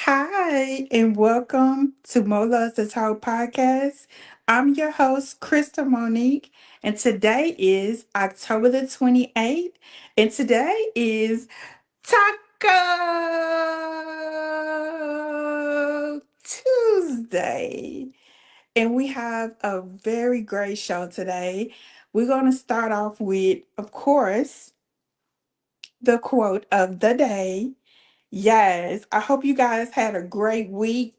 Hi, and welcome to Mola's the Talk podcast. I'm your host, Crystal Monique, and today is October the 28th, and today is Taco Tuesday. And we have a very great show today. We're going to start off with, of course, the quote of the day. Yes, I hope you guys had a great week.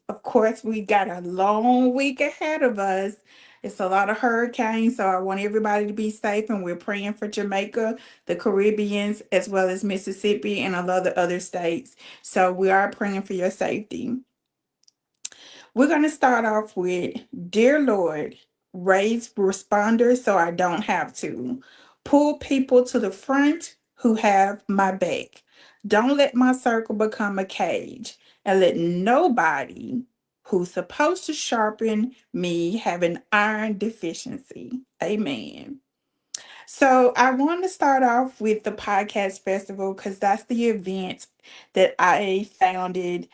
Of course, we got a long week ahead of us. It's a lot of hurricanes, so I want everybody to be safe, and we're praying for Jamaica, the Caribbeans, as well as Mississippi and a lot of other states. So we are praying for your safety. We're going to start off with Dear Lord, raise responders so I don't have to. Pull people to the front who have my back. Don't let my circle become a cage. And let nobody who's supposed to sharpen me have an iron deficiency. Amen. So I want to start off with the podcast festival because that's the event that I founded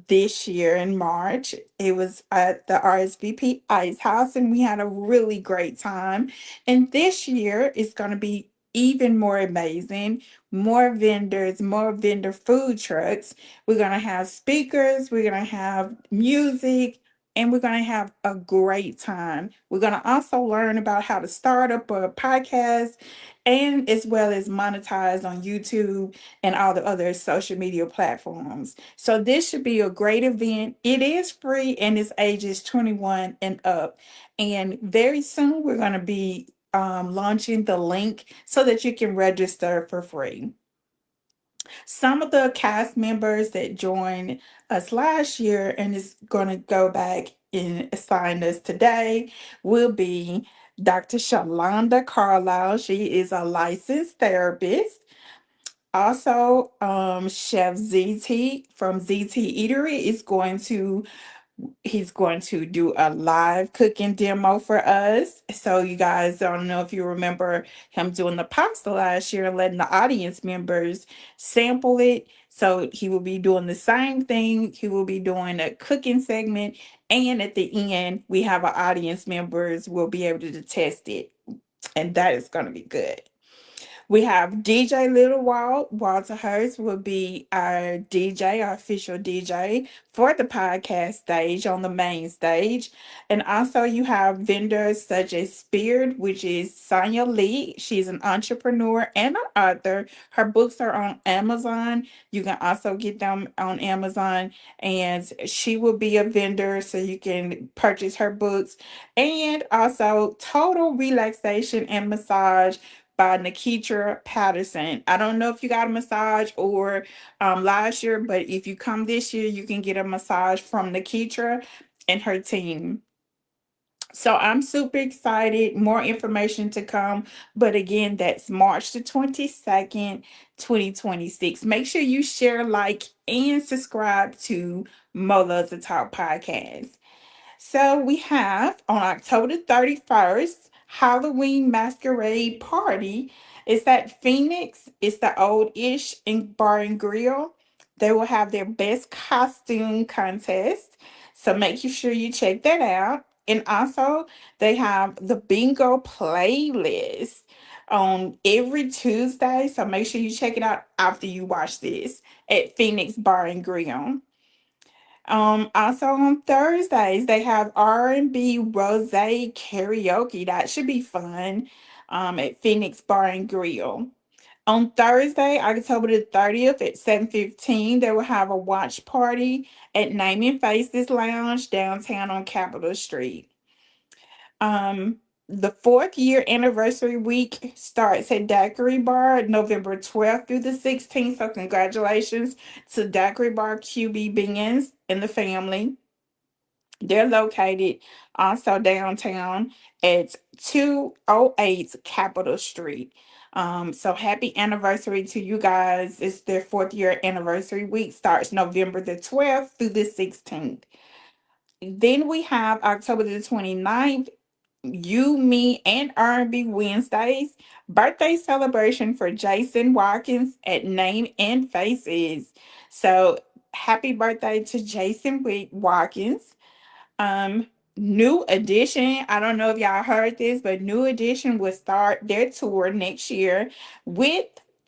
this year in March. It was at the RSVP Ice House, and we had a really great time. And this year is going to be even more amazing. More vendors, more vendor food trucks. We're going to have speakers, we're going to have music, and we're going to have a great time. We're going to also learn about how to start up a podcast and as well as monetize on YouTube and all the other social media platforms. So this should be a great event. It is free and it's ages 21 and up. And very soon we're going to be launching the link so that you can register for free. Some of the cast members that joined us last year and is going to go back and assign us today will be Dr. Shalonda Carlisle. She is a licensed therapist. Also, Chef ZT from ZT Eatery is going to he's going to do a live cooking demo for us. So you guys, I don't know if you remember him doing the pasta last year and letting the audience members sample it. So he will be doing the same thing. He will be doing a cooking segment. And at the end, we have our audience members will be able to test it. And that is going to be good. We have DJ Little Walter Hurst will be our DJ, our official DJ for the podcast stage on the main stage. And also you have vendors such as Spirit, which is Sonia Lee. She's an entrepreneur and an author. Her books are on Amazon. You can also get them on Amazon. And she will be a vendor so you can purchase her books. And also Total Relaxation and Massage by Nikitra Patterson. I don't know if you got a massage or last year, but if you come this year, you can get a massage from Nikitra and her team. So I'm super excited. More information to come. But again, that's March the 22nd, 2026. Make sure you share, like, and subscribe to Mola the Talk podcast. So we have on October 31st, Halloween Masquerade Party. It's at Phoenix. It's the Old Ish in Bar and Grill. They will have their best costume contest. So make sure you check that out. And also, they have the bingo playlist on every Tuesday. So make sure you check it out after you watch this at Phoenix Bar and Grill. Also on Thursdays, they have R&B Rose karaoke. That should be fun. At Phoenix Bar and Grill. On Thursday, October the 30th at 7:15, they will have a watch party at Naming Faces Lounge downtown on Capitol Street. Um, the fourth year anniversary week starts at Daiquiri Bar November 12th through the 16th. So congratulations to Daiquiri Bar QB Beans and the family. They're located also downtown at 208 Capitol Street. So happy anniversary to you guys. It's their fourth year anniversary week, starts November the 12th through the 16th. Then we have October the 29th, You, Me, and R&B Wednesdays, birthday celebration for Jason Watkins at Name and Faces. So happy birthday to Watkins. Um, New Edition, I don't know if y'all heard this, but New Edition will start their tour next year with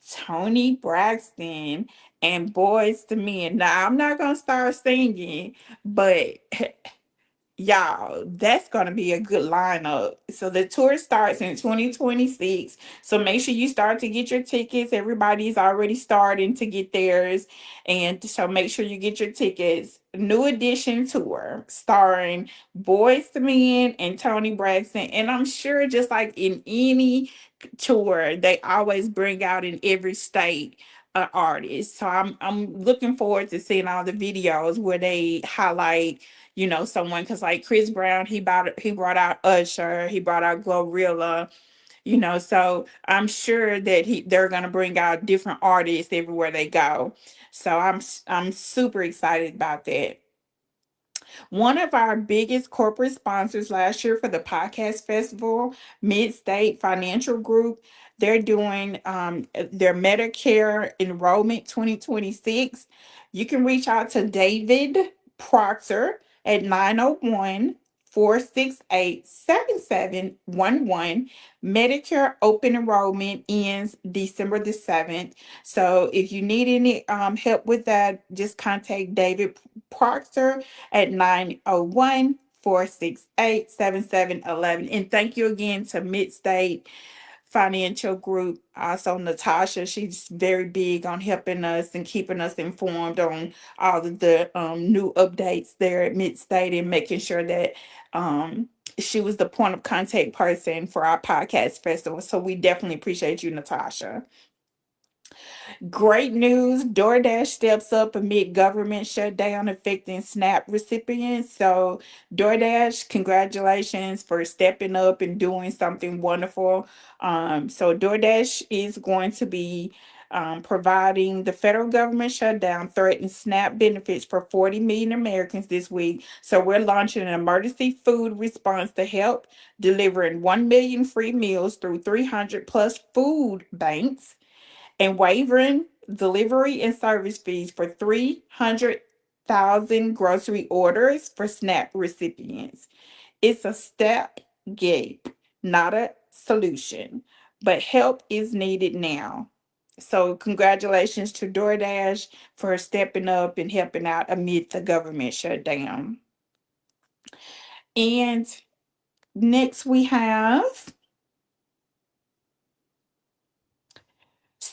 Tony Braxton and Boys to Men. Now, I'm not gonna start singing, but y'all, that's gonna be a good lineup. So the tour starts in 2026. So make sure you start to get your tickets. Everybody's already starting to get theirs. And so make sure you get your tickets. New Edition tour starring Boys to Men and Tony Braxton. And I'm sure just like in any tour, they always bring out in every state artist. So I'm looking forward to seeing all the videos where they highlight, someone, because like Chris Brown, he brought out Usher, he brought out Glorilla, so I'm sure that they're gonna bring out different artists everywhere they go. So I'm super excited about that. One of our biggest corporate sponsors last year for the podcast festival, Mid-State Financial Group, they're doing their Medicare enrollment 2026. You can reach out to David Proctor at 901-468-7711. Medicare open enrollment ends December the 7th. So if you need any help with that, just contact David Proctor at 901-468-7711. And thank you again to Midstate Financial Group. Also, Natasha, she's very big on helping us and keeping us informed on all of the new updates there at Midstate and making sure that she was the point of contact person for our podcast festival. So we definitely appreciate you, Natasha. Great news. DoorDash steps up amid government shutdown affecting SNAP recipients. So, DoorDash, congratulations for stepping up and doing something wonderful. So DoorDash is going to be providing the federal government shutdown threatened SNAP benefits for 40 million Americans this week. So, we're launching an emergency food response to help, delivering 1 million free meals through 300 plus food banks and waiving delivery and service fees for 300,000 grocery orders for SNAP recipients. It's a step gap, not a solution, but help is needed now. So, congratulations to DoorDash for stepping up and helping out amid the government shutdown. And next we have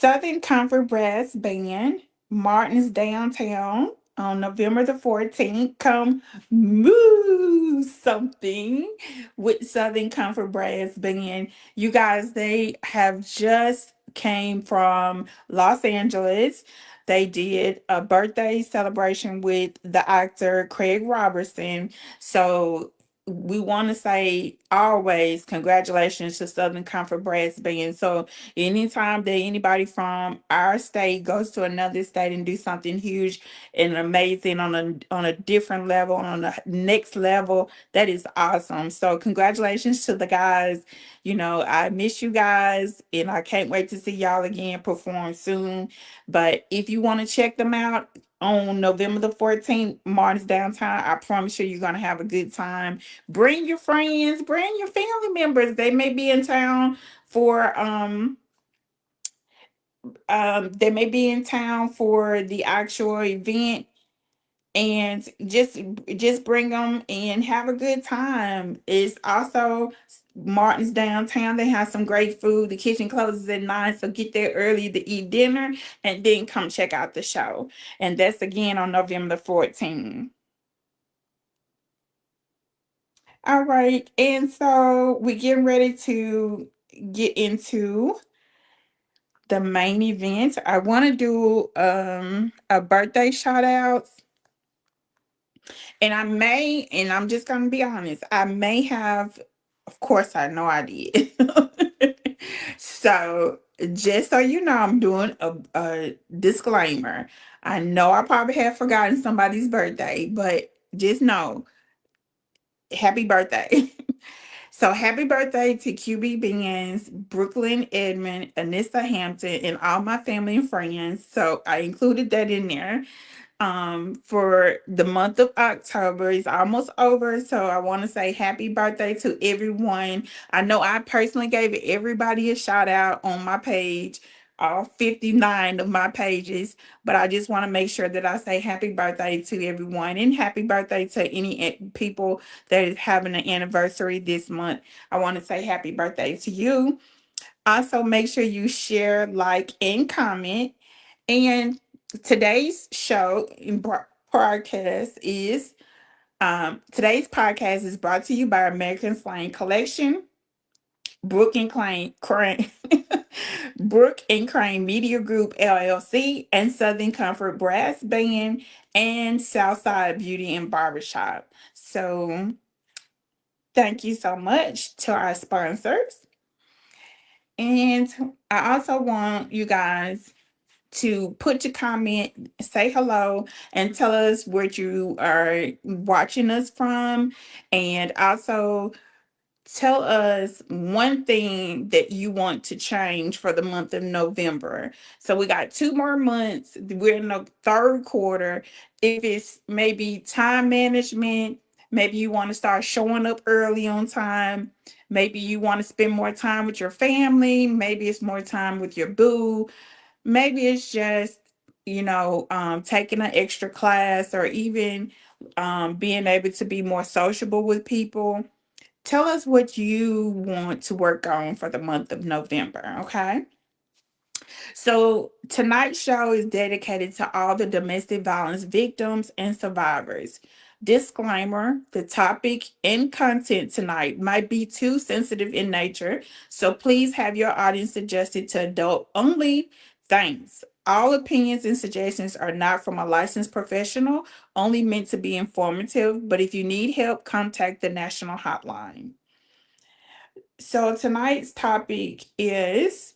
Southern Comfort Brass Band, Martin's Downtown on November the 14th. Come move something with Southern Comfort Brass Band. You guys, they have just came from Los Angeles. They did a birthday celebration with the actor Craig Robertson. So we want to say always congratulations to Southern Comfort Brass Band. So anytime that anybody from our state goes to another state and do something huge and amazing on a different level, on the next level, that is awesome. So congratulations to the guys. You know, I miss you guys and I can't wait to see y'all again perform soon. But if you want to check them out on November the 14th, Martin's downtown, I promise you, you're going to have a good time. Bring your friends, bring your family members. They may be in town for they may be in town for the actual event, and just bring them and have a good time. It's also Martin's downtown. They have some great food. The kitchen closes at 9, so get there early to eat dinner and then come check out the show. And that's again on November the 14th. All right, and so we're getting ready to get into the main event. I want to do a birthday shout out, and I'm just gonna be honest, I may have, of course I know I did. So just so you know, I'm doing a disclaimer. I know I probably have forgotten somebody's birthday, but just know, happy birthday. So happy birthday to QB Beans, Brooklyn Edmond, Anissa Hampton, and all my family and friends. So I included that in there. For the month of October is almost over, so I want to say happy birthday to everyone. I know I personally gave everybody a shout out on my page, all 59 of my pages, but I just want to make sure that I say happy birthday to everyone and happy birthday to any people that is having an anniversary this month. I want to say happy birthday to you. Also, make sure you share, like, and comment. And today's show in podcast is today's podcast is brought to you by American Slang Collection, Brook and Crane Brook and Crane Media Group LLC, and Southern Comfort Brass Band, and Southside Beauty and Barbershop. So thank you so much to our sponsors. And I also want you guys to put your comment, say hello, and tell us where you are watching us from. And also tell us one thing that you want to change for the month of November. So we got 2 more months. We're in the third quarter. If it's maybe time management, maybe you want to start showing up early on time. Maybe you want to spend more time with your family. Maybe it's more time with your boo. Maybe it's just, taking an extra class, or even being able to be more sociable with people. Tell us what you want to work on for the month of November, okay? So tonight's show is dedicated to all the domestic violence victims and survivors. Disclaimer: the topic and content tonight might be too sensitive in nature, so please have your audience adjusted to adult only. Thanks. All opinions and suggestions are not from a licensed professional, only meant to be informative. But if you need help, contact the national hotline. So tonight's topic is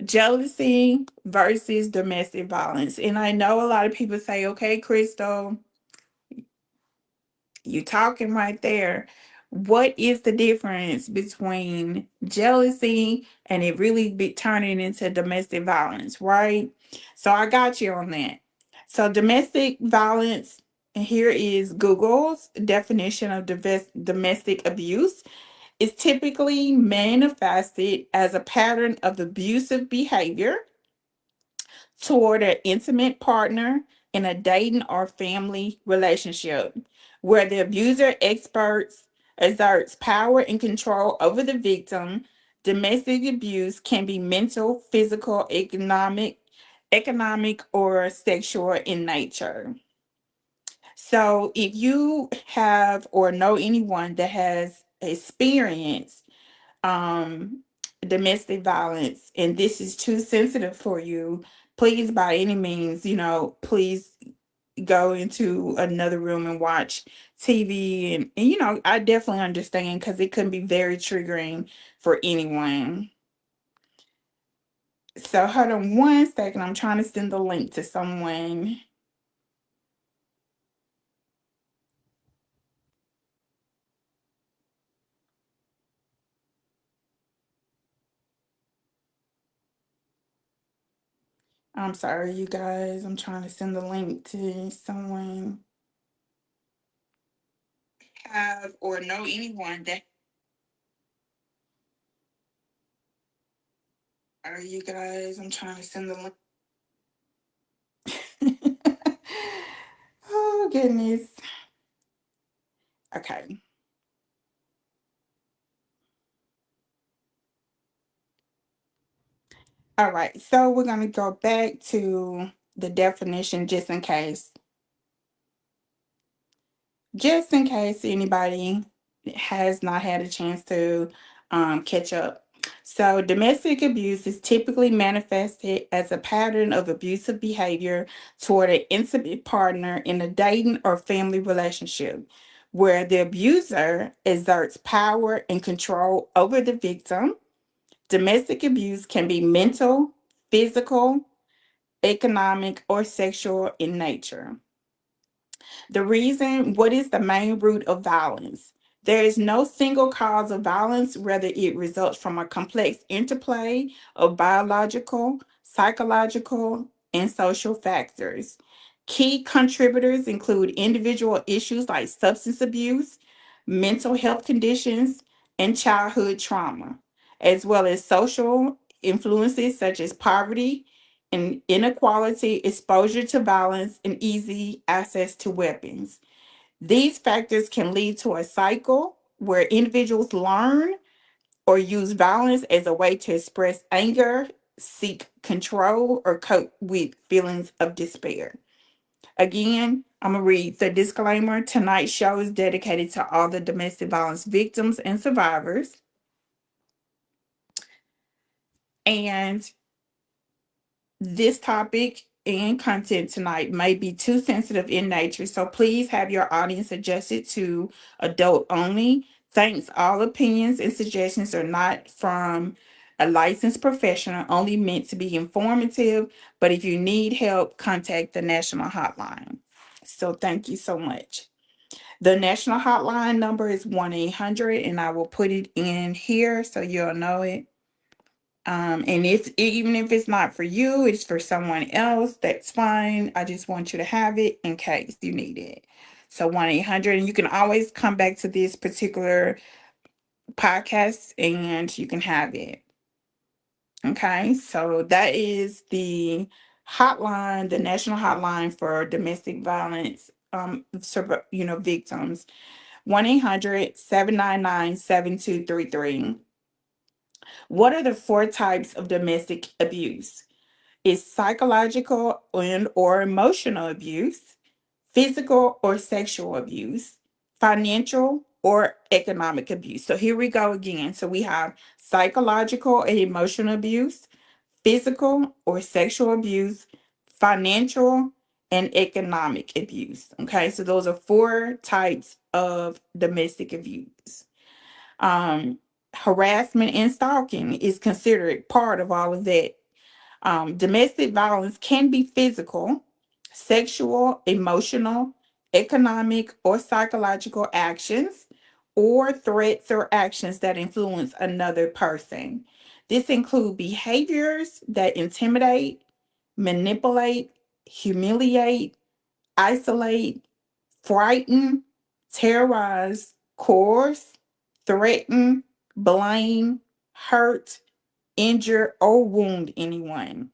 jealousy versus domestic violence. And I know a lot of people say, okay, Crystal, you talking right there. What is the difference between jealousy and it really be turning into domestic violence, right? So I got you on that. So domestic violence, and here is Google's definition of domestic abuse, is typically manifested as a pattern of abusive behavior toward an intimate partner in a dating or family relationship, where the abuser exerts power and control over the victim. Domestic abuse can be mental, physical, economic, or sexual in nature. So, if you have or know anyone that has experienced um domestic violence and this is too sensitive for you, please by any means, please go into another room and watch TV. And I definitely understand because it can be very triggering for anyone. So hold on one second. I'm trying to send the link to someone. I'm sorry, you guys. I'm trying to send the link to someone have or know anyone that are you guys. I'm trying to send the link. Oh goodness. Okay. All right. So we're gonna go back to the definition just in case anybody has not had a chance to catch up. So, domestic abuse is typically manifested as a pattern of abusive behavior toward an intimate partner in a dating or family relationship, where the abuser exerts power and control over the victim. Domestic abuse can be mental, physical, economic, or sexual in nature. What is the main root of violence? There is no single cause of violence, whether it results from a complex interplay of biological, psychological, and social factors. Key contributors include individual issues like substance abuse, mental health conditions, and childhood trauma, as well as social influences such as poverty and inequality, exposure to violence, and easy access to weapons. These factors can lead to a cycle where individuals learn or use violence as a way to express anger, seek control, or cope with feelings of despair. Again, I'm going to read the disclaimer. Tonight's show is dedicated to all the domestic violence victims and survivors. And this topic and content tonight may be too sensitive in nature, so please have your audience adjusted to adult only. Thanks. All opinions and suggestions are not from a licensed professional, only meant to be informative. But if you need help, contact the national hotline. So thank you so much. The national hotline number is 1-800, and I will put it in here so you'll know it. And if even if it's not for you, it's for someone else, that's fine. I just want you to have it in case you need it. So 1-800, and you can always come back to this particular podcast and you can have it. Okay, so that is the hotline, the national hotline for domestic violence victims. 1-800-799-7233. What are the four types of domestic abuse? It's psychological and or emotional abuse, physical or sexual abuse, financial or economic abuse. So here we go again. So we have psychological and emotional abuse, physical or sexual abuse, financial and economic abuse. Okay, so those are four types of domestic abuse. Um, Harassment and stalking is considered part of all of that. Domestic violence can be physical, sexual, emotional, economic, or psychological actions, or threats or actions that influence another person. This include behaviors that intimidate, manipulate, humiliate, isolate, frighten, terrorize, coerce, threaten, blame, hurt, injure, or wound anyone.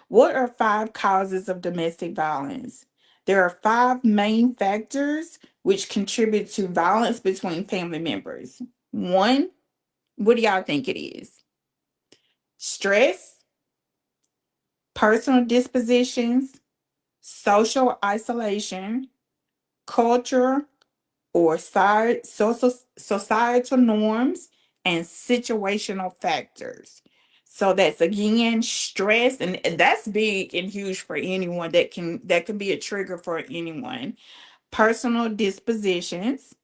What are five causes of domestic violence? There are five main factors which contribute to violence between family members. One, what do y'all think it is? Stress, personal dispositions, social isolation, culture or societal norms, and situational factors. So that's again stress, and that's big and huge for anyone. That can be a trigger for anyone. Personal dispositions,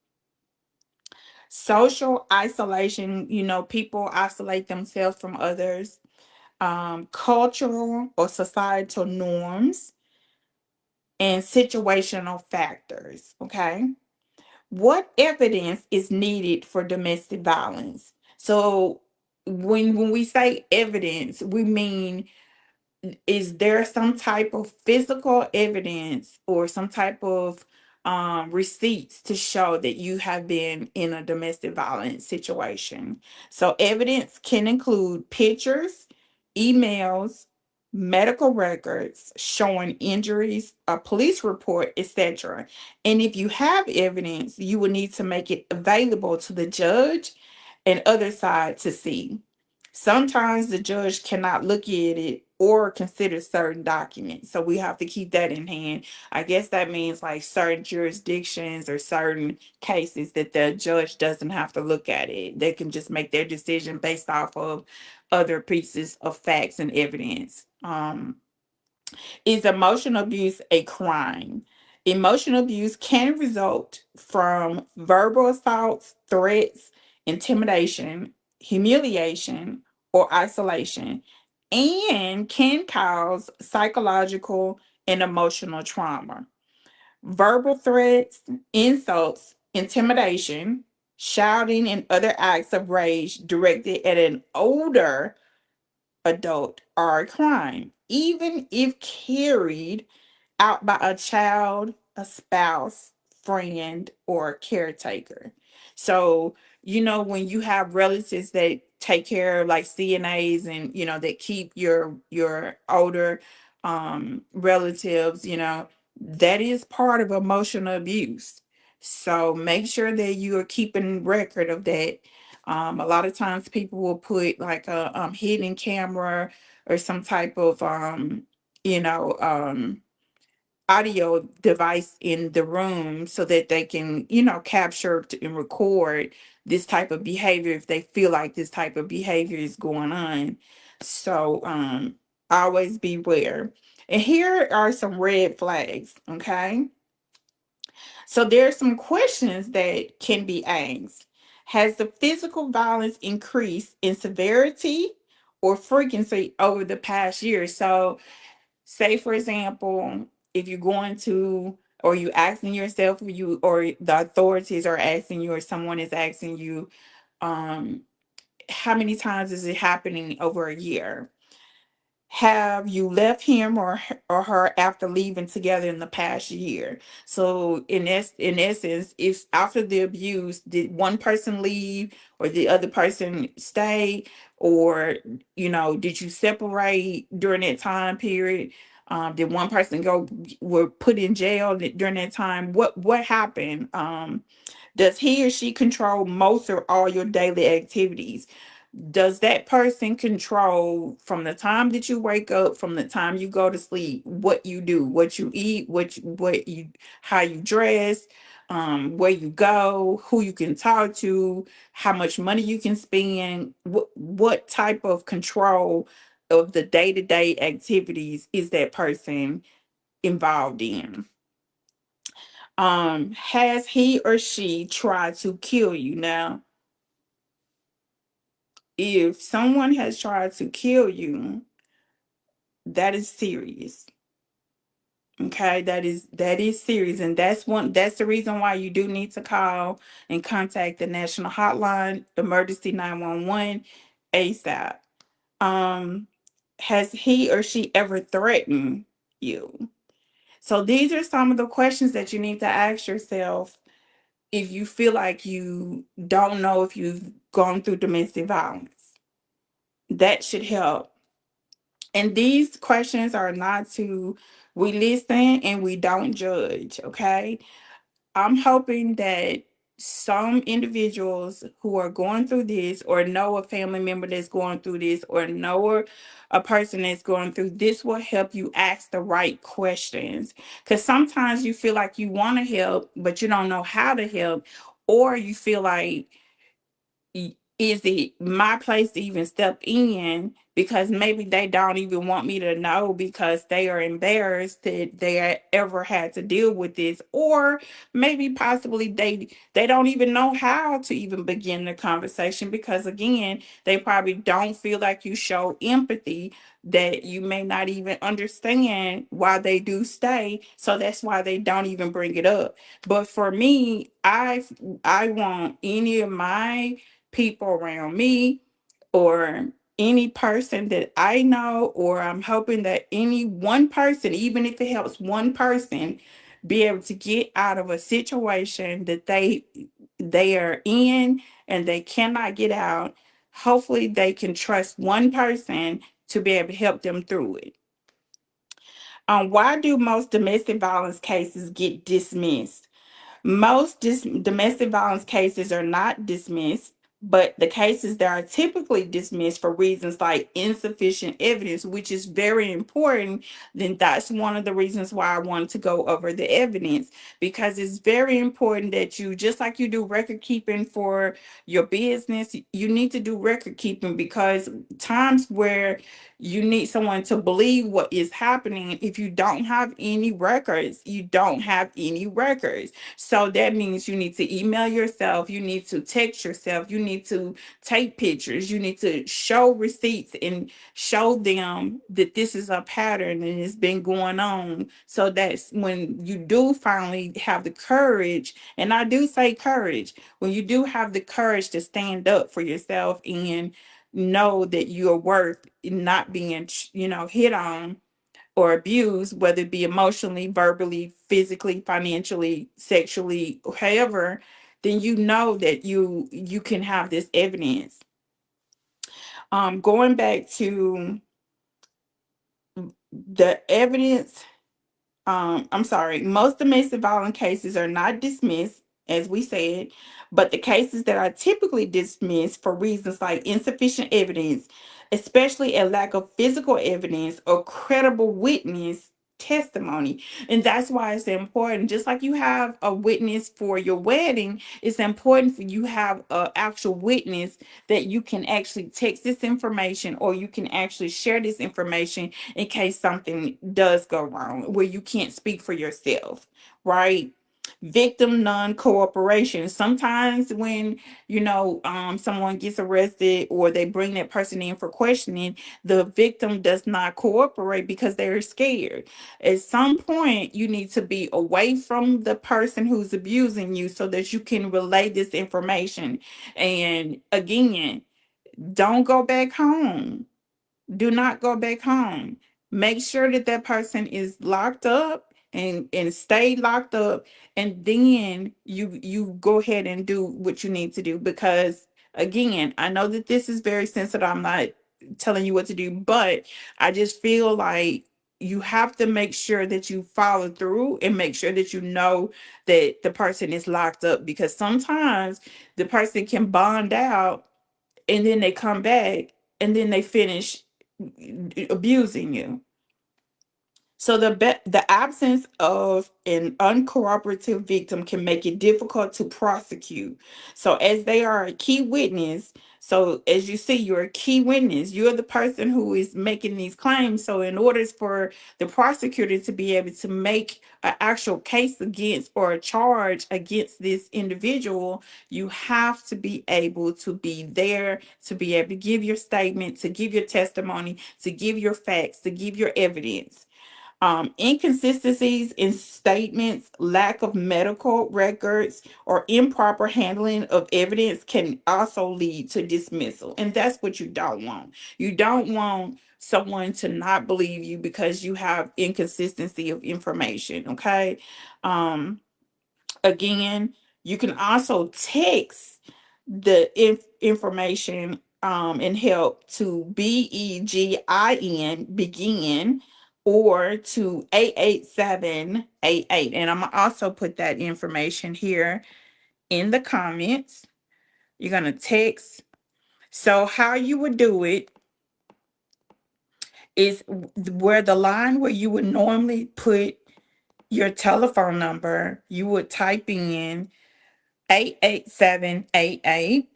social isolation, people isolate themselves from others, cultural or societal norms, and situational factors. Okay. What evidence is needed for domestic violence? So when we say evidence, we mean, is there some type of physical evidence or some type of receipts to show that you have been in a domestic violence situation? So evidence can include pictures, emails, medical records showing injuries, a police report, etc. And if you have evidence, you will need to make it available to the judge and other side to see. Sometimes the judge cannot look at it or consider certain documents. So we have to keep that in hand. I guess that means like certain jurisdictions or certain cases that the judge doesn't have to look at it. They can just make their decision based off of other pieces of facts and evidence. Is emotional abuse a crime? Emotional abuse can result from verbal assaults, threats, intimidation, humiliation, or isolation, and can cause psychological and emotional trauma. Verbal threats, insults, intimidation, shouting, and other acts of rage directed at an older adult are a crime, even if carried out by a child, a spouse, friend, or caretaker. So, when you have relatives that take care of like CNAs and that keep your older relatives, that is part of emotional abuse. So make sure that you are keeping record of that. A lot of times people will put like a hidden camera or some type of you know um audio device in the room so that they can, capture and record this type of behavior if they feel like this type of behavior is going on. So always beware. And here are some red flags, okay? So there are some questions that can be asked. Has the physical violence increased in severity or frequency over the past year? So say for example, if you're going to, or you asking yourself, or the authorities are asking you, or someone is asking you, um how many times is it happening over a year? Have you left him or her after leaving together in the past year? So in essence, if after the abuse, did one person leave or the other person stay, or did you separate during that time period? Did one person were put in jail during that time? What happened? Does he or she control most or all your daily activities? Does that person control from the time that you wake up, from the time you go to sleep, what you do, what you eat, how you dress, where you go, who you can talk to, how much money you can spend, what type of control of the day-to-day activities is that person involved in? Has he or she tried to kill you? Now, if someone has tried to kill you, that is serious. Okay, that is serious, and that's the reason why you do need to call and contact the national hotline, emergency 911, ASAP. Um, has he or she ever threatened you? So these are some of the questions that you need to ask yourself if you feel like you don't know if you've gone through domestic violence. That should help. And these questions are not to, we listen and we don't judge, okay? I'm hoping that some individuals who are going through this, or know a family member that's going through this, or know a person that's going through this, will help you ask the right questions. Because sometimes you feel like you want to help, but you don't know how to help, or you feel like is it my place to even step in, because maybe they don't even want me to know because they are embarrassed that they ever had to deal with this, or maybe possibly they don't even know how to even begin the conversation, because again, they probably don't feel like you show empathy, that you may not even understand why they do stay, so that's why they don't even bring it up. But for me, I want any of my people around me, or any person that I know, or I'm hoping that any one person, even if it helps one person, be able to get out of a situation that they are in and they cannot get out. Hopefully they can trust one person to be able to help them through it. Why do most domestic violence cases get dismissed? Most domestic violence cases are not dismissed, but the cases that are typically dismissed for reasons like insufficient evidence, which is very important, then that's one of the reasons why I wanted to go over the evidence, because it's very important that you, just like you do record keeping for your business, you need to do record keeping, because times where you need someone to believe what is happening, if you don't have any records, you don't have any records. So that means you need to email yourself, you need to text yourself, you need to take pictures, you need to show receipts and show them that this is a pattern and it's been going on. So that's when you do finally have the courage, and I do say courage, when you do have the courage to stand up for yourself and know that you're worth not being, hit on or abused, whether it be emotionally, verbally, physically, financially, sexually, however, then you know that you can have this evidence. Going back to the evidence, I'm sorry, most domestic violence cases are not dismissed, as we said, but the cases that are typically dismissed for reasons like insufficient evidence, especially a lack of physical evidence or credible witness testimony. And that's why it's important, just like you have a witness for your wedding, it's important for you have an actual witness that you can actually text this information, or you can actually share this information in case something does go wrong where you can't speak for yourself, right? Victim non-cooperation. Sometimes when someone gets arrested or they bring that person in for questioning, the victim does not cooperate because they're scared. At some point, you need to be away from the person who's abusing you so that you can relay this information. And again, don't go back home. Do not go back home. Make sure that that person is locked up and stay locked up, and then you go ahead and do what you need to do, because again, I know that this is very sensitive. I'm not telling you what to do, but I just feel like you have to make sure that you follow through and make sure that you know that the person is locked up, because sometimes the person can bond out and then they come back and then they finish abusing you. So the absence of an uncooperative victim can make it difficult to prosecute. So as they are a key witness, so as you see, you're a key witness. You're the person who is making these claims. So in order for the prosecutor to be able to make an actual case against or a charge against this individual, you have to be able to be there, to be able to give your statement, to give your testimony, to give your facts, to give your evidence. Inconsistencies in statements, lack of medical records, or improper handling of evidence can also lead to dismissal. And that's what you don't want. You don't want someone to not believe you because you have inconsistency of information. Okay. Um, Again, you can also text the information and help to begin or to 88788, and I'm gonna also put that information here in the comments. You're gonna text. So how you would do it is where the line where you would normally put your telephone number, you would type in 88788,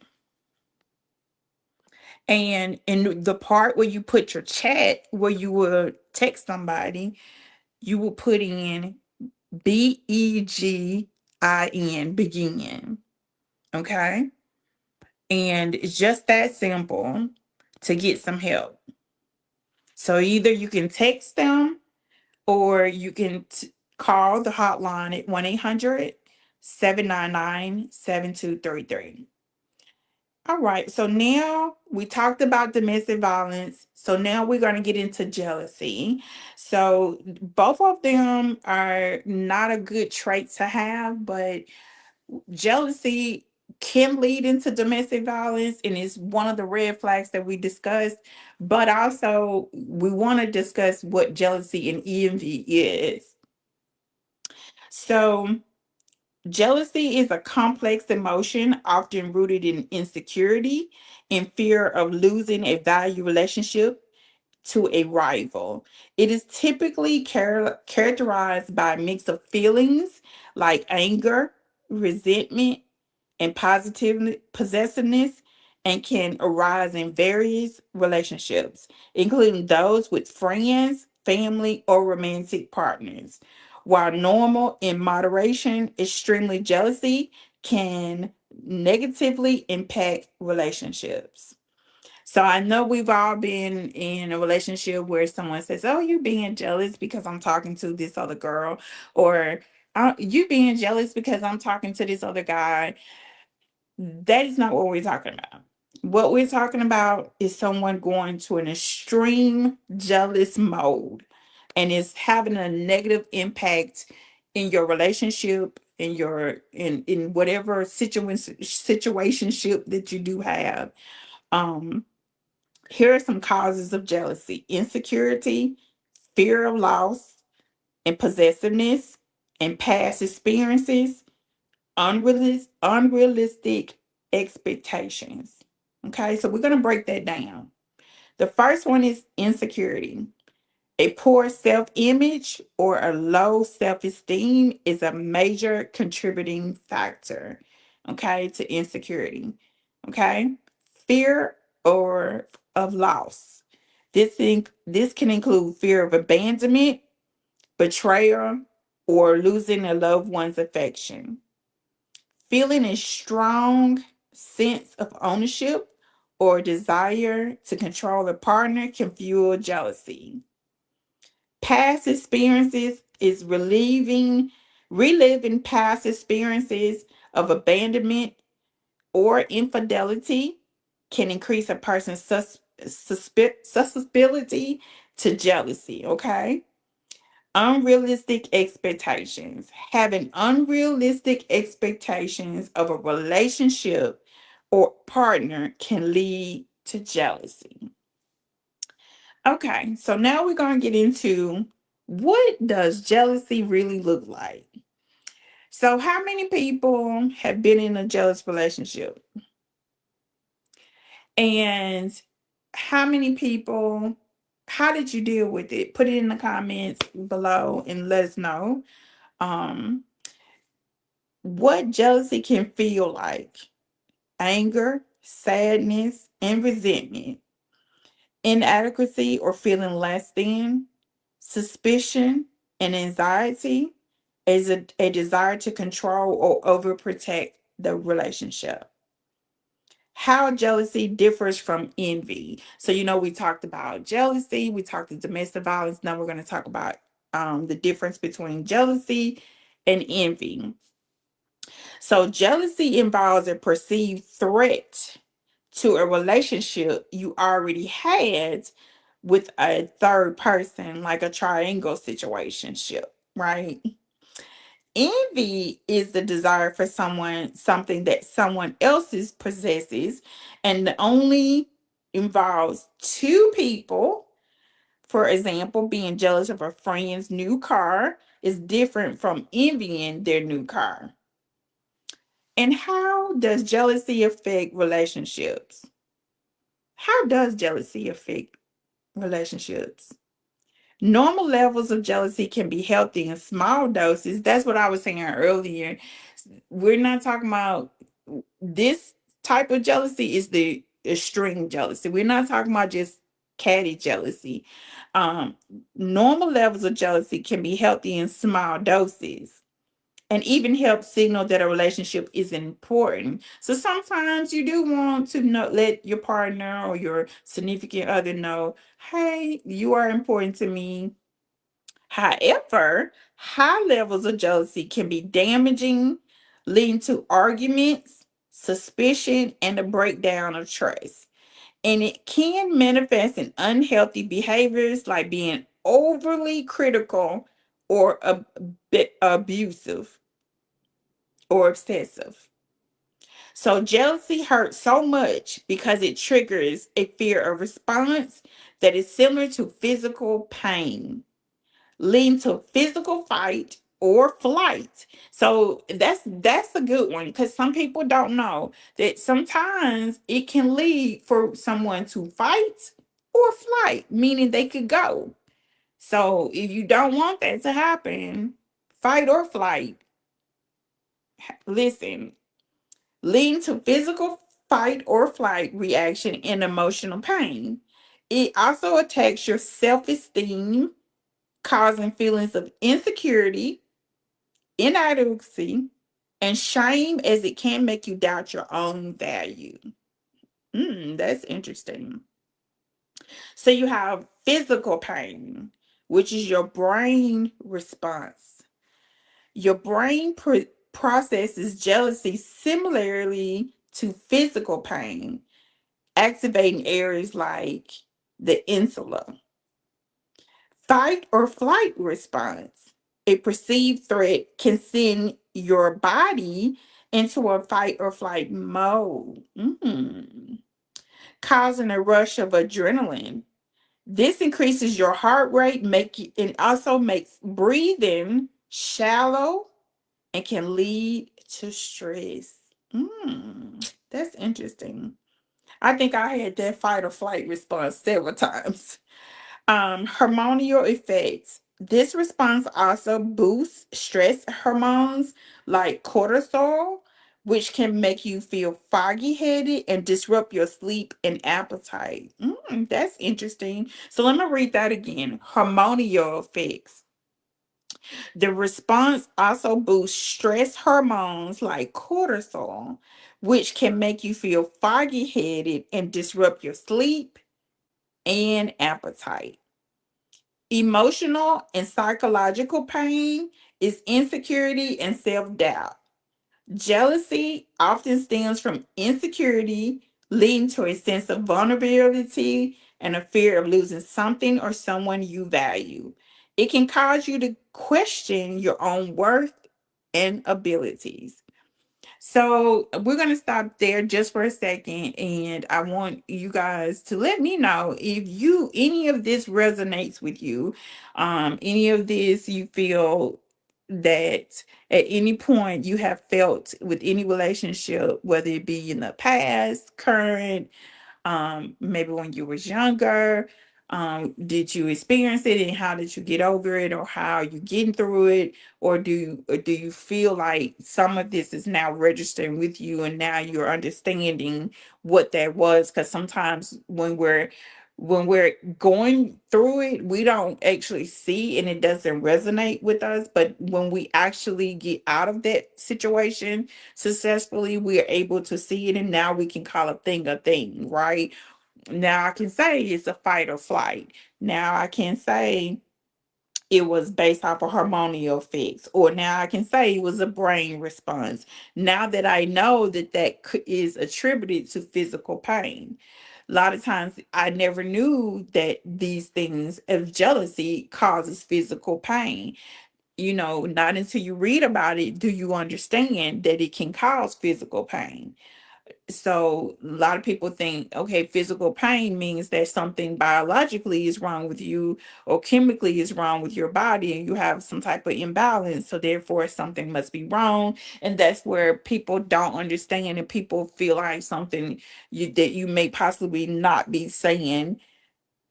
And in the part where you put your chat, where you will text somebody, you will put in BEGIN, begin. Okay. And it's just that simple to get some help. So either you can text them or you can call the hotline at 1-800-799-7233. All right, so now we talked about domestic violence. So now we're going to get into jealousy. So both of them are not a good trait to have, but jealousy can lead into domestic violence and is one of the red flags that we discussed. But also, we want to discuss what jealousy and envy is. So, jealousy is a complex emotion often rooted in insecurity and fear of losing a valued relationship to a rival. It is typically characterized by a mix of feelings like anger, resentment, and positive possessiveness, and can arise in various relationships, including those with friends, family, or romantic partners. While normal in moderation, extremely jealousy can negatively impact relationships. So I know we've all been in a relationship where someone says, "Oh, you being jealous because I'm talking to this other girl," or "You being jealous because I'm talking to this other guy." That is not what we're talking about. What we're talking about is someone going to an extreme jealous mode and is having a negative impact in your relationship, in whatever situationship that you do have. Um, Here are some causes of jealousy: insecurity, fear of loss, and possessiveness, and past experiences, unrealistic expectations. Okay, so we're going to break that down. The first one is insecurity. A poor self image or a low self esteem is a major contributing factor, okay, to insecurity. Okay, fear or of loss. This can include fear of abandonment, betrayal, or losing a loved one's affection. Feeling a strong sense of ownership or desire to control a partner can fuel jealousy. Past experiences is reliving past experiences of abandonment or infidelity can increase a person's susceptibility to jealousy. Okay. Unrealistic expectations. Having unrealistic expectations of a relationship or partner can lead to jealousy. Okay, so now we're going to get into what does jealousy really look like? So, how many people have been in a jealous relationship? And how many people, how did you deal with it? Put it in the comments below and let us know. Um, what jealousy can feel like: anger, sadness, and resentment, inadequacy or feeling less than, suspicion and anxiety, is a desire to control or overprotect the relationship. How jealousy differs from envy. So, we talked about jealousy, we talked about domestic violence. Now we're going to talk about the difference between jealousy and envy. So, jealousy involves a perceived threat to a relationship you already had with a third person, like a triangle situationship, right? Envy is the desire for something that someone else's possesses, and only involves two people. For example, being jealous of a friend's new car is different from envying their new car. And how does jealousy affect relationships? How does jealousy affect relationships? Normal levels of jealousy can be healthy in small doses. That's what I was saying earlier. We're not talking about this type of jealousy is the extreme jealousy. We're not talking about just catty jealousy. Um, Normal levels of jealousy can be healthy in small doses and even help signal that a relationship is important. So sometimes you do want to know, let your partner or your significant other know, hey, you are important to me. However, high levels of jealousy can be damaging, leading to arguments, suspicion, and a breakdown of trust. And it can manifest in unhealthy behaviors like being overly critical or a bit abusive or obsessive. So jealousy hurts so much because it triggers a fear of response that is similar to physical pain, leading to physical fight or flight. So that's a good one because some people don't know that sometimes it can lead for someone to fight or flight, meaning they could go. So if you don't want that to happen, fight or flight, listen, leading to physical fight or flight reaction and emotional pain. It also attacks your self esteem, causing feelings of insecurity, inadequacy, and shame, as it can make you doubt your own value. That's interesting. So you have physical pain, which is your brain response. Your brain processes jealousy similarly to physical pain, activating areas like the insula. Fight or flight response. A perceived threat can send your body into a fight or flight mode, causing a rush of adrenaline. This increases your heart rate, it also makes breathing shallow and can lead to stress. That's interesting. I think I had that fight or flight response several times. Hormonal effects. This response also boosts stress hormones like cortisol, which can make you feel foggy headed and disrupt your sleep and appetite. That's interesting. So let me read that again. Hormonal effects. The response also boosts stress hormones like cortisol, which can make you feel foggy headed and disrupt your sleep and appetite. Emotional and psychological pain is insecurity and self doubt. Jealousy often stems from insecurity, leading to a sense of vulnerability and a fear of losing something or someone you value. It can cause you to question your own worth and abilities. So we're going to stop there just for a second, and I want you guys to let me know if any of this resonates with you. Any of this you feel that at any point you have felt with any relationship, whether it be in the past, current, maybe when you was younger, did you experience it and how did you get over it, or how are you getting through it, or do you feel like some of this is now registering with you and now you're understanding what that was? Because sometimes when we're going through it, we don't actually see and it doesn't resonate with us, but when we actually get out of that situation successfully, we are able to see it, and now we can call a thing, right? Now I can say it's a fight or flight. Now I can say it was based off of hormonal effects, or now I can say it was a brain response. Now that I know that is attributed to physical pain. A lot of times I never knew that these things of jealousy causes physical pain. Not until you read about it do you understand that it can cause physical pain. So a lot of people think, okay, physical pain means that something biologically is wrong with you or chemically is wrong with your body and you have some type of imbalance. So therefore something must be wrong. And that's where people don't understand, and people feel like something that you may possibly not be saying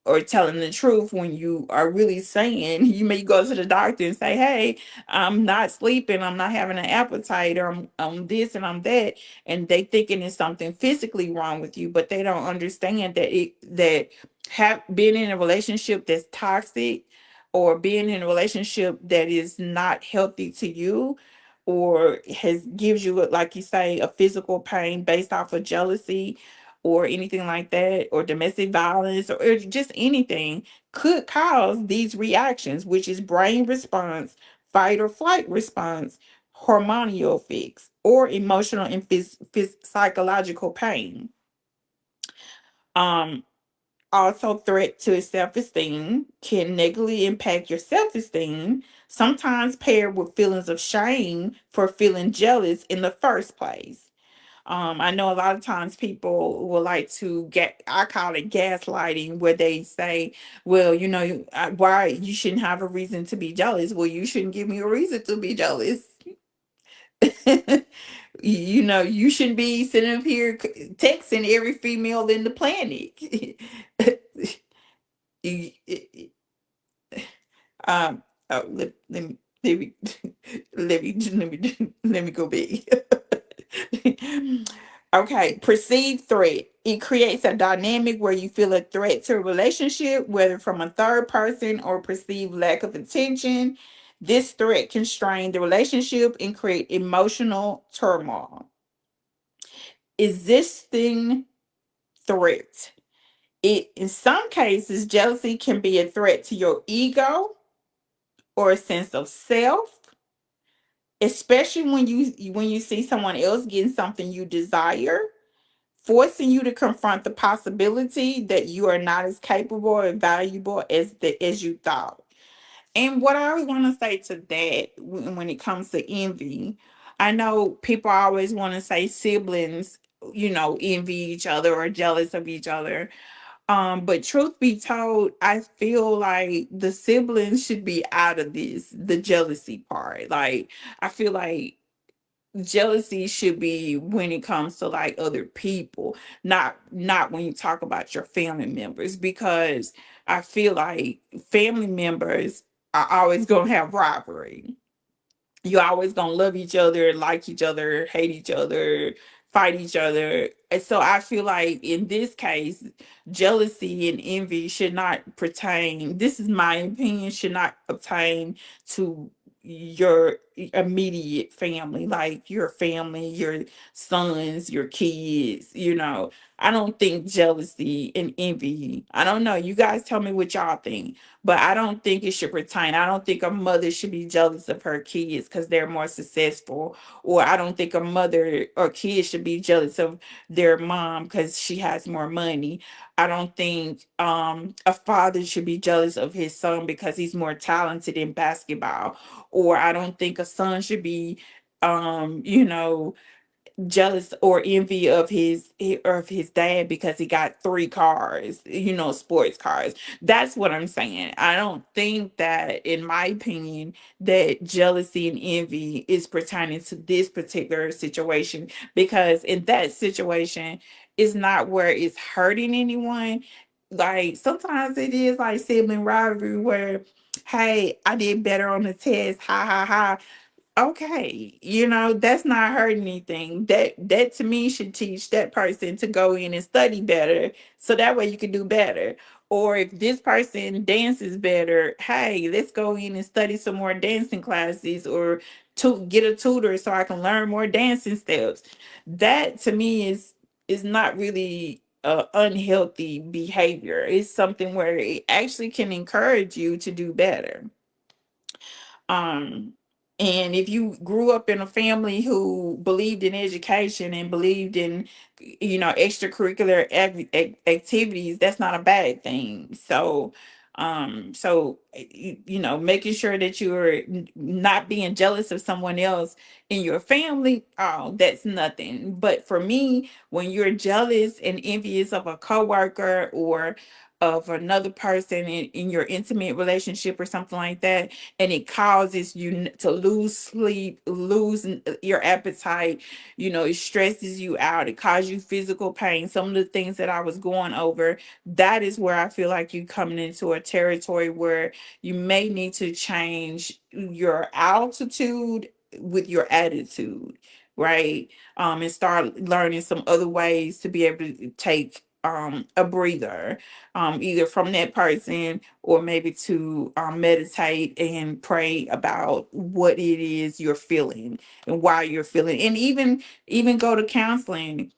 or telling the truth when you are really saying, you may go to the doctor and say, hey, I'm not sleeping, I'm not having an appetite, or I'm this and I'm that, and they thinking it's something physically wrong with you, but they don't understand that have been in a relationship that's toxic, or being in a relationship that is not healthy to you, or has gives you, like you say, a physical pain based off of jealousy or anything like that, or domestic violence, or just anything, could cause these reactions, which is brain response, fight or flight response, hormonal fix, or emotional and psychological pain. Um, Also, threat to self-esteem can negatively impact your self-esteem, sometimes paired with feelings of shame for feeling jealous in the first place. I know a lot of times people will like to get, I call it gaslighting, where they say, well, why you shouldn't have a reason to be jealous. Well, you shouldn't give me a reason to be jealous. You shouldn't be sitting up here texting every female in the planet. You- um, oh, let me let me go back. Okay, perceived threat. It creates a dynamic where you feel a threat to a relationship, whether from a third person or perceived lack of attention. This threat can strain the relationship and create emotional turmoil. Existing threat. It in some cases, jealousy can be a threat to your ego or a sense of self, especially when you see someone else getting something you desire, forcing you to confront the possibility that you are not as capable or valuable as you thought. And what I want to say to that, when it comes to envy, I know people always want to say siblings, envy each other or jealous of each other. But truth be told, I feel like the siblings should be out of this, the jealousy part. Like, I feel like jealousy should be when it comes to like other people, not when you talk about your family members, because I feel like family members are always gonna have rivalry. You're always gonna love each other, like each other, hate each other, fight each other. And so I feel like in this case, jealousy and envy should not pertain, this is my opinion, should not pertain to your immediate family, like your family, your sons, your kids. I don't think jealousy and envy, I don't know. You guys tell me what y'all think, but I don't think it should pertain. I don't think a mother should be jealous of her kids because they're more successful. Or I don't think a mother or kids should be jealous of their mom because she has more money. I don't think a father should be jealous of his son because he's more talented in basketball. Or I don't think a son should be jealous or envy of his dad because he got 3 cars, sports cars. That's what I'm saying. I don't think that, in my opinion, that jealousy and envy is pertaining to this particular situation, because in that situation it's not where it's hurting anyone. Like, sometimes it is like sibling rivalry where, hey, I did better on the test, ha ha ha. Okay, that's not hurting anything. That to me should teach that person to go in and study better, so that way you can do better. Or if this person dances better, hey, let's go in and study some more dancing classes, or to get a tutor so I can learn more dancing steps. That to me is not really unhealthy behavior. It's something where it actually can encourage you to do better. um and if you grew up in a family who believed in education and believed in extracurricular activities, that's not a bad thing. Making sure that you're not being jealous of someone else in your family, oh, that's nothing. But for me, when you're jealous and envious of a coworker, or of another person in your intimate relationship or something like that, and it causes you to lose sleep, lose your appetite. It stresses you out, it causes you physical pain. Some of the things that I was going over, that is where I feel like you coming into a territory where you may need to change your altitude with your attitude, right? And start learning some other ways to be able to take a breather, either from that person, or maybe to meditate and pray about what it is you're feeling and why you're feeling, and even go to counseling.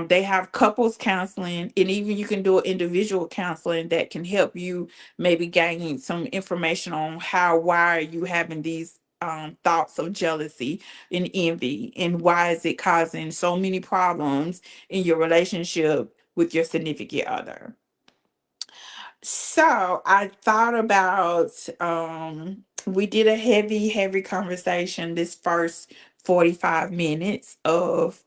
They have couples counseling, and even you can do individual counseling that can help you maybe gain some information on why are you having these thoughts of jealousy and envy, and why is it causing so many problems in your relationship with your significant other. So I thought about, we did a heavy conversation this first 45 minutes of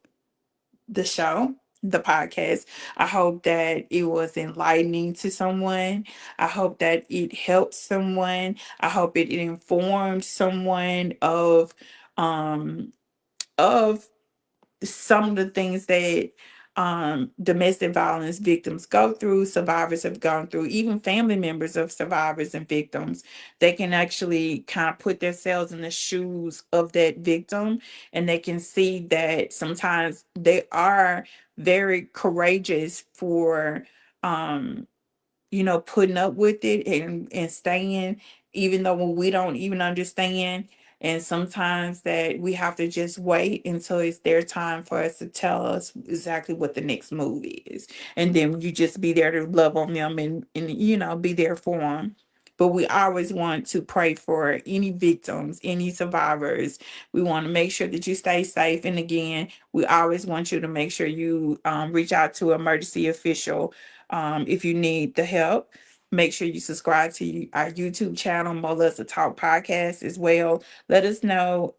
the show, the podcast. I hope that it was enlightening to someone. I hope that it helped someone. I hope it informed someone um of some of the things that domestic violence victims go through, survivors have gone through, even family members of survivors and victims. They can actually kind of put themselves in the shoes of that victim, and they can see that sometimes they are very courageous for um putting up with it and staying, even though when we don't even understand. And sometimes that we have to just wait until it's their time for us to tell us exactly what the next move is. And then you just be there to love on them and be there for them. But we always want to pray for any victims, any survivors. We want to make sure that you stay safe. And again, we always want you to make sure you reach out to an emergency official if you need the help. Make sure you subscribe to our YouTube channel, Melissa Talk Podcast, as well. Let us know,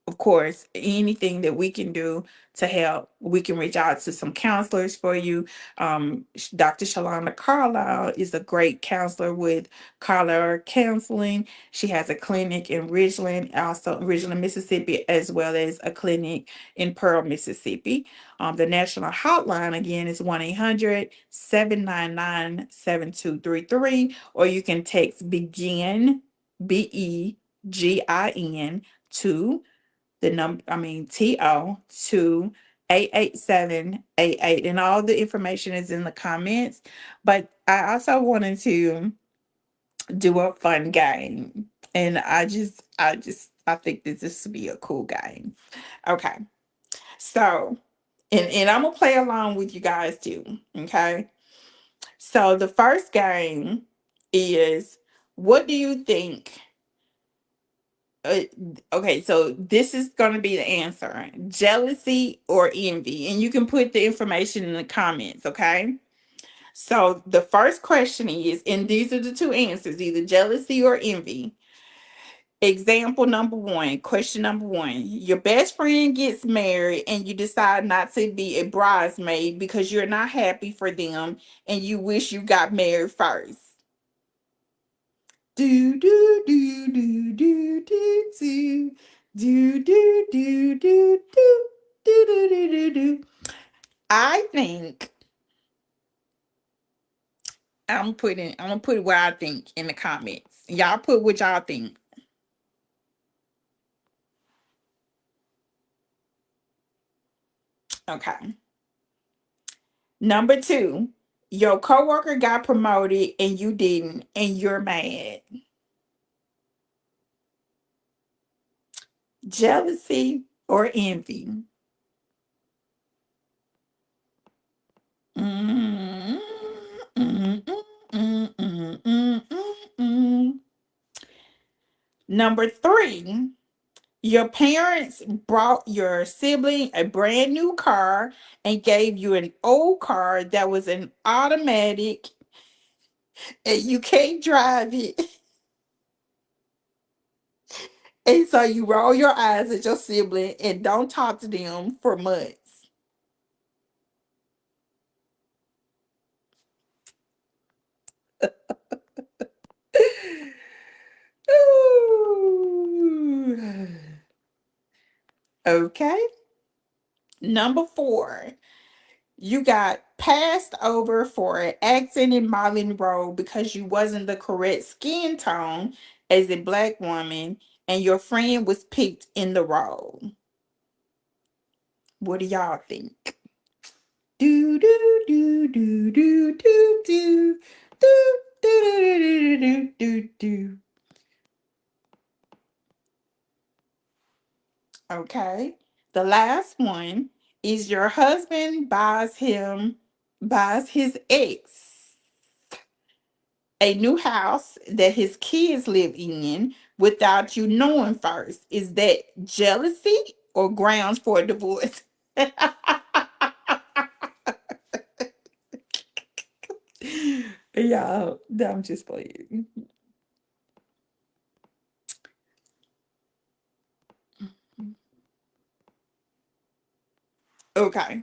of course, anything that we can do to help. We can reach out to some counselors for you. Dr. Shalana Carlisle is a great counselor with Carlisle Counseling. She has a clinic in Ridgeland, Mississippi, as well as a clinic in Pearl, Mississippi. The national hotline again is 1-800-799-7233, or you can text BEGIN, BEGIN, to TO to 88788, and all the information is in the comments. But I also wanted to do a fun game, and I think this would be a cool game. Okay, so and I'm gonna play along with you guys too. Okay, so the first game is, what do you think? uh, okay, so this is going to be the answer: jealousy or envy. And you can put the information in the comments, okay? So the first question is, and these are the two answers: either jealousy or envy. Example number one, question number one: your best friend gets married and you decide not to be a bridesmaid because you're not happy for them and you wish you got married first. Do do do do do do do do do do do do do do do do do. I think I'm gonna put what I think in the comments. Y'all put what y'all think. Okay. Number two, your coworker got promoted and you didn't, and you're mad. Jealousy or envy? Mm, mm, mm, mm, mm, mm, mm, mm. Number three, your parents brought your sibling a brand new car and gave you an old car that was an automatic and you can't drive it. And so you roll your eyes at your sibling and don't talk to them for months. Okay. Number 4, you got passed over for an acting and modeling role because you wasn't the correct skin tone as a black woman and your friend was picked in the role. What do y'all think? Do do do do do do do do do do do do do. Okay. The last one is your husband buys his ex a new house that his kids live in without you knowing first. Is that jealousy or grounds for a divorce? Yeah, I'm just playing. Okay.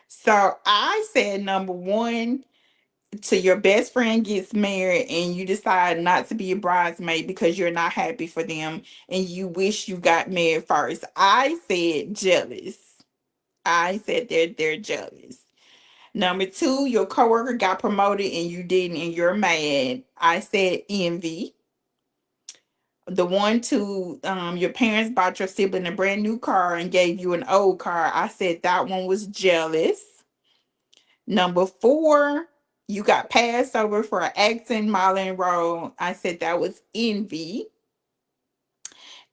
So I said number 1, to your best friend gets married and you decide not to be a bridesmaid because you're not happy for them and you wish you got married first. I said jealous. I said they're jealous. Number 2, your coworker got promoted and you didn't and you're mad. I said envy. The one to your parents bought your sibling a brand new car and gave you an old car. I said that one was jealous. Number 4, you got passed over for an acting modeling role. I said that was envy.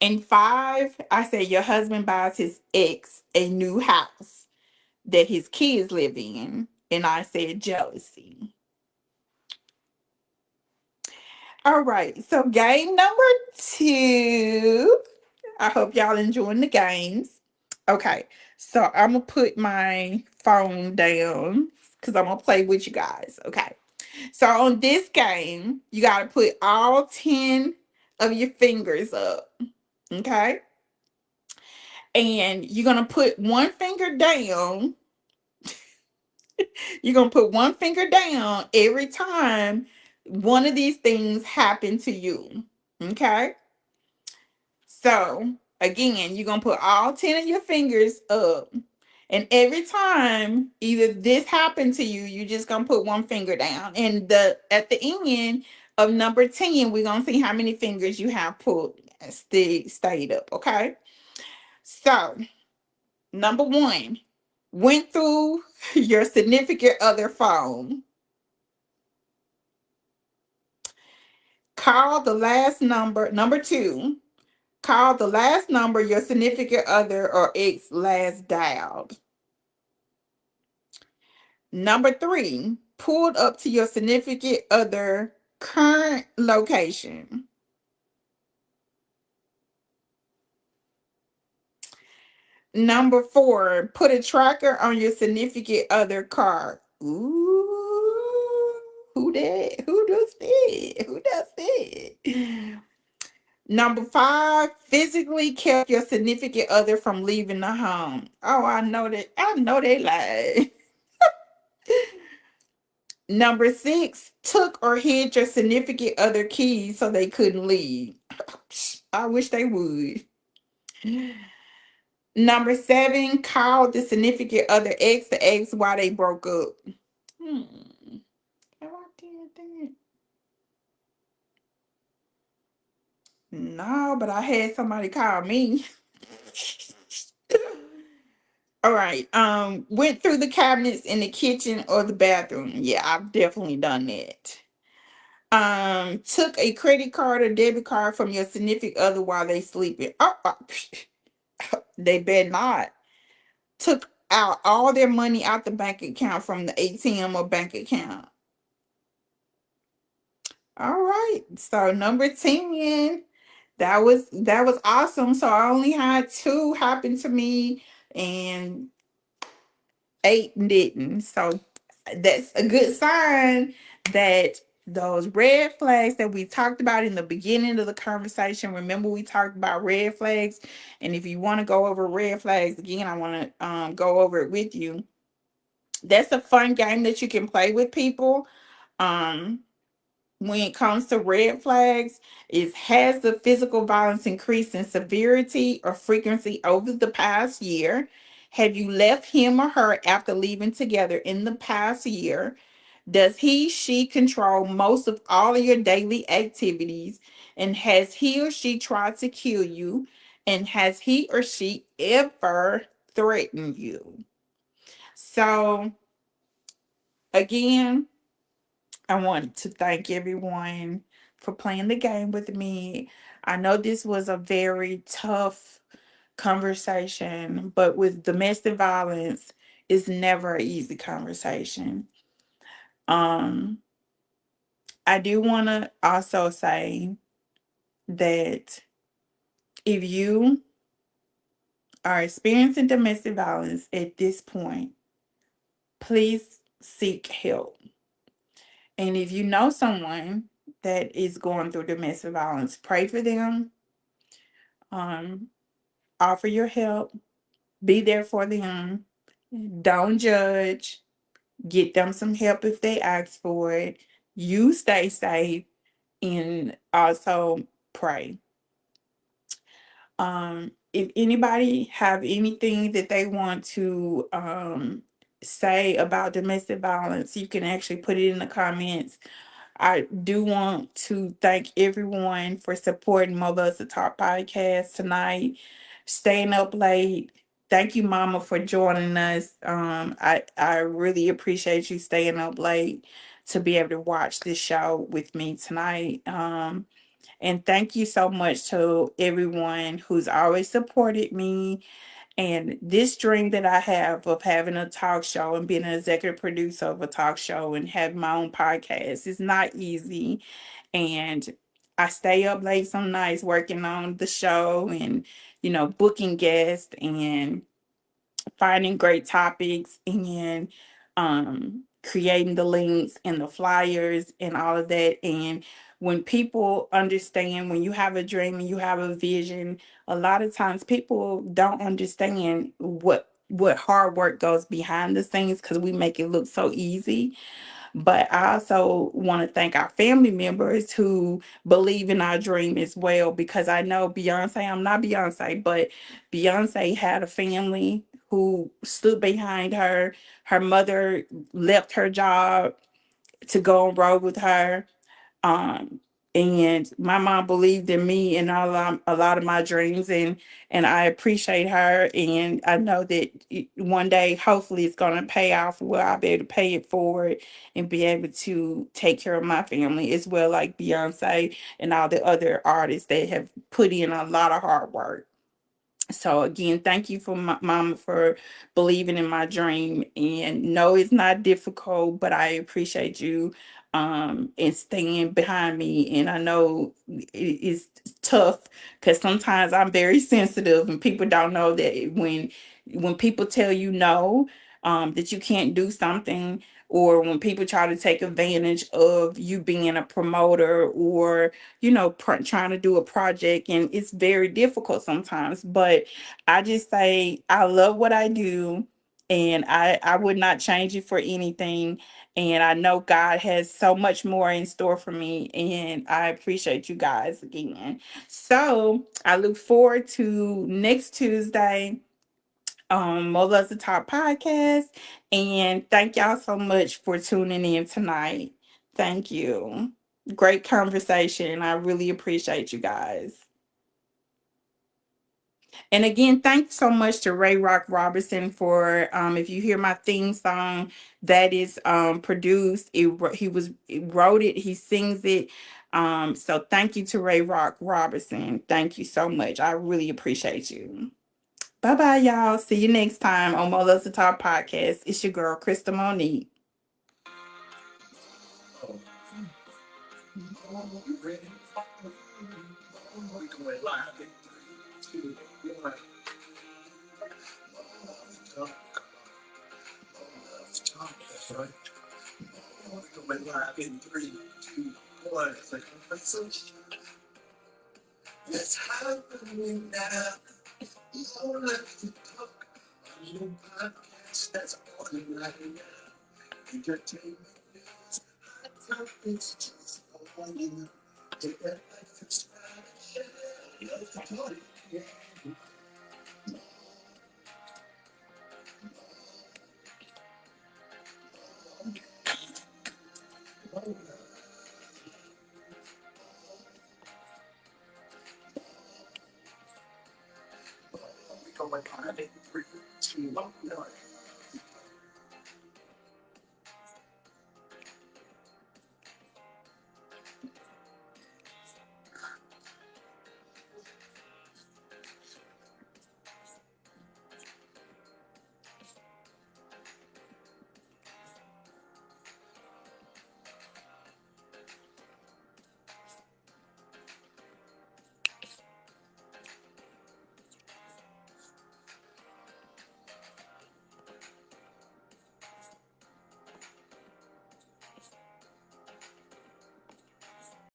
And 5, I said your husband buys his ex a new house that his kids live in. And I said jealousy. All right. So game number 2. I hope y'all enjoying the games. Okay. So I'm gonna put my phone down because I'm gonna play with you guys. Okay. So on this game, you got to put all 10 of your fingers up. Okay. And you're going to put one finger down. You're going to put one finger down every time one of these things happen to you. Okay. So again, you're going to put all 10 of your fingers up. And every time either this happened to you, you just gonna put one finger down. And the at the end of number 10, we're gonna see how many fingers you have put stayed up. Okay. So number 1, went through your significant other phone. Call the last number. Number 2, call the last number your significant other or ex last dialed. Number 3, pulled up to your significant other current location. Number 4, put a tracker on your significant other car. Ooh, who that? Who does that? Who does that? Number 5, physically kept your significant other from leaving the home. Oh, I know that. I know they lied. Number 6, took or hid your significant other keys so they couldn't leave. I wish they would. Number 7, called the significant other ex to ex why they broke up. Hmm. Have I did that? No, but I had somebody call me. All right. Went through the cabinets in the kitchen or the bathroom. Yeah, I've definitely done that. Took a credit card or debit card from your significant other while they sleeping. They better not. Took out all their money out the bank account from the ATM or bank account. All right. So number 10, that was awesome. So I only had 2 happen to me and 8 didn't. So that's a good sign that those red flags that we talked about in the beginning of the conversation. Remember, we talked about red flags. And if you want to go over red flags again, I want to go over it with you. That's a fun game that you can play with people. Um, when it comes to red flags is, has the physical violence increased in severity or frequency over the past year? Have you left him or her after leaving together in the past year? Does he, she control most of all of your daily activities? And has he or she tried to kill you? And has he or she ever threatened you? So, again, I want to thank everyone for playing the game with me. I know this was a very tough conversation, but with domestic violence, it's never an easy conversation. Um, I do want to also say that if you are experiencing domestic violence at this point, please seek help. And if you know someone that is going through domestic violence, pray for them, um, offer your help, be there for them, don't judge, get them some help if they ask for it. You stay safe and also pray. If anybody have anything that they want to say about domestic violence, you can actually put it in the comments. I do want to thank everyone for supporting Mother the Talk podcast tonight, staying up late. Thank you, Mama, for joining us. I really appreciate you staying up late to be able to watch this show with me tonight. And thank you so much to everyone who's always supported me. And this dream that I have of having a talk show and being an executive producer of a talk show and having my own podcast is not easy. And I stay up late some nights working on the show and, booking guests and finding great topics and creating the links and the flyers and all of that. And when people understand, when you have a dream and you have a vision, a lot of times people don't understand what hard work goes behind the scenes because we make it look so easy. But I also want to thank our family members who believe in our dream as well, because I know Beyonce, I'm not Beyonce, but Beyonce had a family who stood behind her. Her mother left her job to go and roll with her. um and my mom believed in me and a lot of my dreams, and I appreciate her, and I know that one day hopefully it's going to pay off where I'll be able to pay it forward and be able to take care of my family as well, like Beyonce and all the other artists that have put in a lot of hard work. So again, thank you for my mama for believing in my dream. And no, it's not difficult, but I appreciate you and staying behind me. And I know it's tough because sometimes I'm very sensitive and people don't know that when people tell you no, that you can't do something, or when people try to take advantage of you being a promoter, or trying to do a project, and it's very difficult sometimes. But I just say I love what I do, and I would not change it for anything. And I know God has so much more in store for me, and I appreciate you guys again. So I look forward to next Tuesday Mo Loves the Talk podcast. And thank y'all so much for tuning in tonight. Thank you. Great conversation. I really appreciate you guys. And again, thanks so much to Ray Rock Robertson for if you hear my theme song that is produced, he wrote it, he sings it. So thank you to Ray Rock Robertson. Thank you so much. I really appreciate you. Bye bye, y'all. See you next time on Mo Loves to Talk podcast. It's your girl, Crystal Monique.